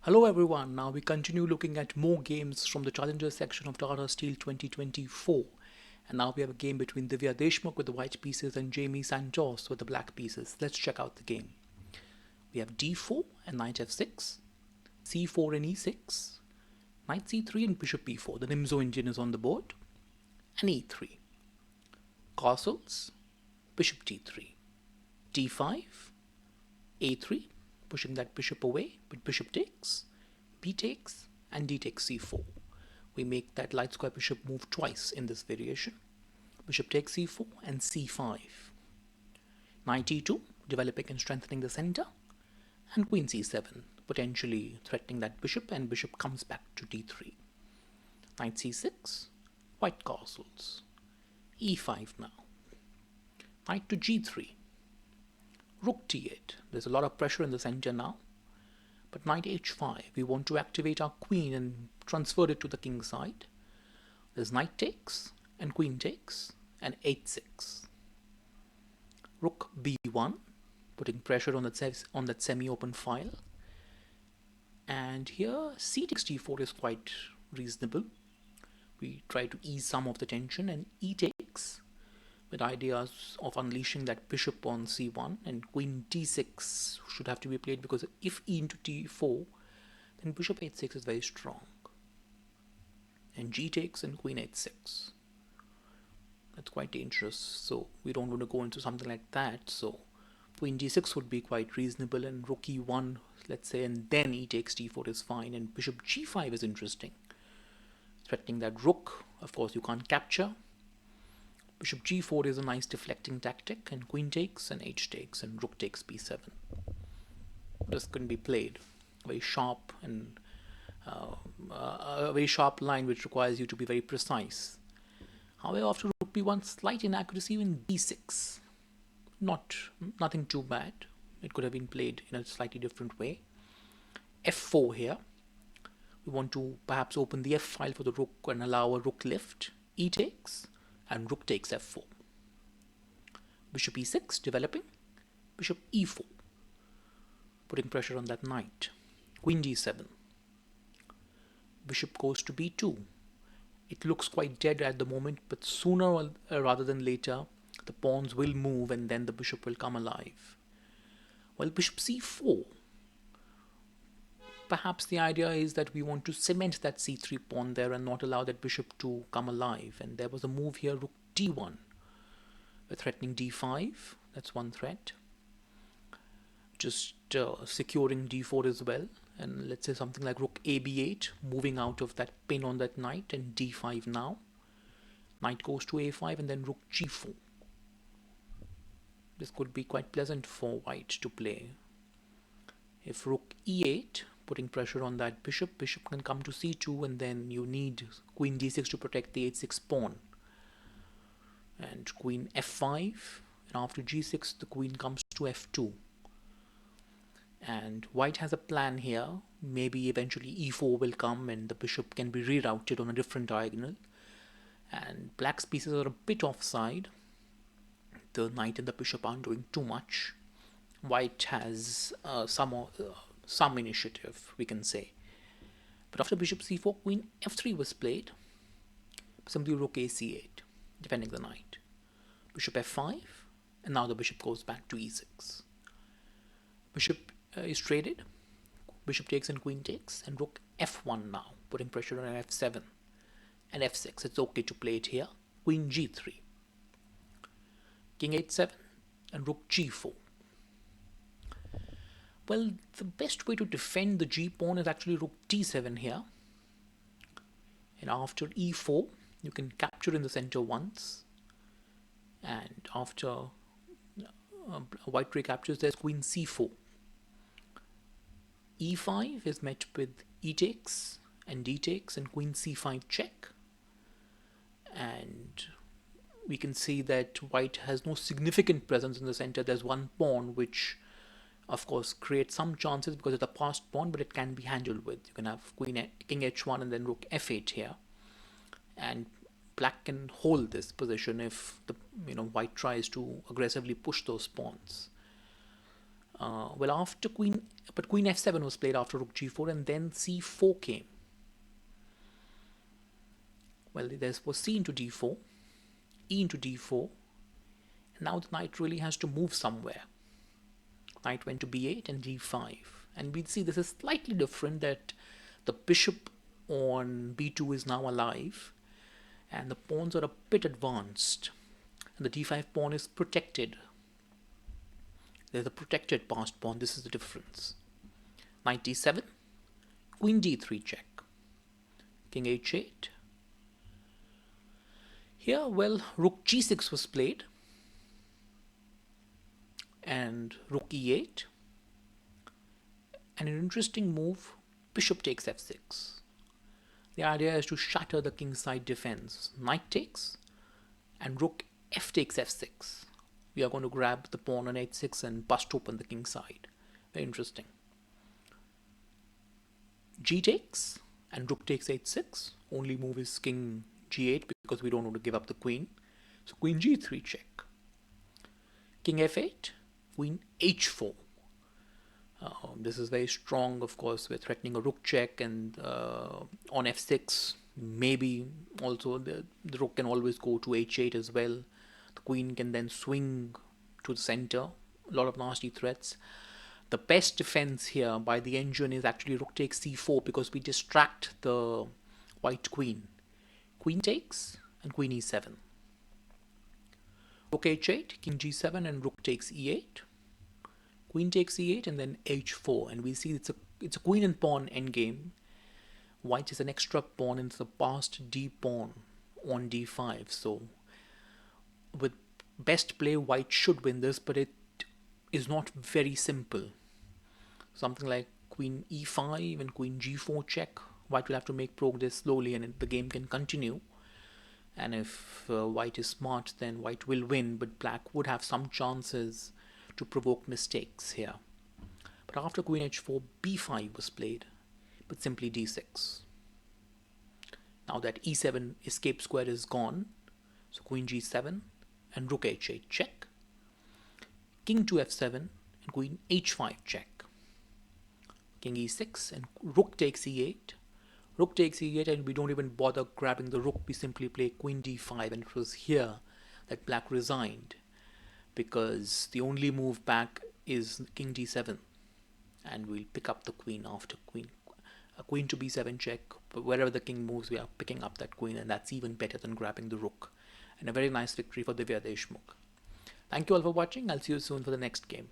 Hello everyone, now we continue looking at more games from the Challenger section of Tata Steel 2024. And now we have a game between Divya Deshmukh with the white pieces and Jaime Santos with the black pieces. Let's check out the game. We have d4 and knight f6, c4 and e6, knight c3 and bishop b4. The Nimzo-Indian is on the board. And e3. Castles, bishop d3, d5, a3, pushing that bishop away, but bishop takes, b takes, and d takes c4. We make that light square bishop move twice in this variation. Bishop takes c4 and c5. Knight e2, developing and strengthening the center, and queen c7, potentially threatening that bishop, and bishop comes back to d3. Knight c6, white castles, e5 now. Knight to g3, rook t8. There's a lot of pressure in the center now. But knight h5, we want to activate our queen and transfer it to the king side. There's knight takes and queen takes and h6. Rook b1, putting pressure on that semi-open file. And here c takes d4 is quite reasonable. We try to ease some of the tension, and e takes, with ideas of unleashing that bishop on c1, and queen d6 should have to be played, because if e into d4, then bishop h6 is very strong. And g takes and queen h6. That's quite dangerous, so we don't want to go into something like that. So queen d6 would be quite reasonable, and rook e1, let's say, and then e takes d4 is fine, and bishop g5 is interesting, threatening that rook. Of course, you can't capture. Bishop g4 is a nice deflecting tactic, and queen takes and h takes and rook takes b7. This can be played. Very sharp, and a very sharp line which requires you to be very precise. However, after rook b1, slight inaccuracy in b6. Nothing too bad. It could have been played in a slightly different way. f4 here. We want to perhaps open the f file for the rook and allow a rook lift. E takes, and rook takes f4. Bishop e6 developing, bishop e4, putting pressure on that knight. Queen d7. Bishop goes to b2. It looks quite dead at the moment, but sooner rather than later, the pawns will move and then the bishop will come alive. Well, bishop c4. Perhaps the idea is that we want to cement that c3 pawn there and not allow that bishop to come alive. And there was a move here, rook d1. We're threatening d5. That's one threat. Just securing d4 as well. And let's say something like rook a b8, moving out of that pin on that knight, and d5 now. Knight goes to a5 and then rook g4. This could be quite pleasant for white to play. If rook e8, putting pressure on that bishop can come to c2, and then you need queen d6 to protect the h6 pawn. And queen f5, and after g6 the queen comes to f2. And white has a plan here. Maybe eventually e4 will come and the bishop can be rerouted on a different diagonal. And black's pieces are a bit offside. The knight and the bishop aren't doing too much. White has some initiative, we can say. But after bishop c4, queen f3 was played. Simply rook ac8, defending the knight. Bishop f5, and now the bishop goes back to e6. Bishop is traded. Bishop takes and queen takes, and rook f1 now, putting pressure on f7 and f6. It's okay to play it here. Queen g3, king h7, and rook g4. Well, the best way to defend the g pawn is actually rook d7 here. And after e4, you can capture in the center once. And after white recaptures, there's queen c4. e5 is met with e takes and d takes and queen c5 check. And we can see that white has no significant presence in the center. There's one pawn which, of course, creates some chances because it's a passed pawn, but it can be handled with. You can have king h1 and then rook f8 here, and black can hold this position if the white tries to aggressively push those pawns. Well, after queen f7 was played after rook g4, and then c4 came. Well, there was c into d4, e into d4, and now the knight really has to move somewhere. Knight went to b8 and d5, and we see this is slightly different, that the bishop on b2 is now alive, and the pawns are a bit advanced, and the d5 pawn is protected. There's a protected passed pawn. This is the difference. Knight d7, queen d3 check, king h8. Here, well, rook g6 was played, and rook e8, and an interesting move, bishop takes f6. The idea is to shatter the kingside defense. Knight takes, and rook f takes f6. We are going to grab the pawn on h6 and bust open the king side. Very interesting. G takes, and rook takes h6. Only move is king g8 because we don't want to give up the queen. So queen g3 check. King f8, queen h4. This is very strong, of course. We're threatening a rook check, and on f6, maybe also the rook can always go to h8 as well. The queen can then swing to the center. A lot of nasty threats. The best defense here by the engine is actually rook takes c4 because we distract the white queen. Queen takes and queen e7. Rook h8, king g7, and rook takes e8. Queen takes e8 and then h4, and we see it's a queen and pawn endgame. White is an extra pawn, and it's a passed d pawn on d5. So with best play, white should win this, but it is not very simple. Something like queen e5 and queen g4 check. White will have to make progress slowly, and the game can continue. And if white is smart, then white will win, but black would have some chances to provoke mistakes here. But after queen h4, b5 was played, but simply d6. Now that e7 escape square is gone, so queen g7 and rook h8 check, king to f7 and queen h5 check, king e6 and rook takes e8. Rook takes e8, and we don't even bother grabbing the rook. We simply play queen d5, and it was here that black resigned, because the only move back is king d7, and we'll pick up the queen after queen to b7 check. But wherever the king moves, we are picking up that queen, and that's even better than grabbing the rook. And a very nice victory for Divya Deshmukh. Thank you all for watching. I'll see you soon for the next game.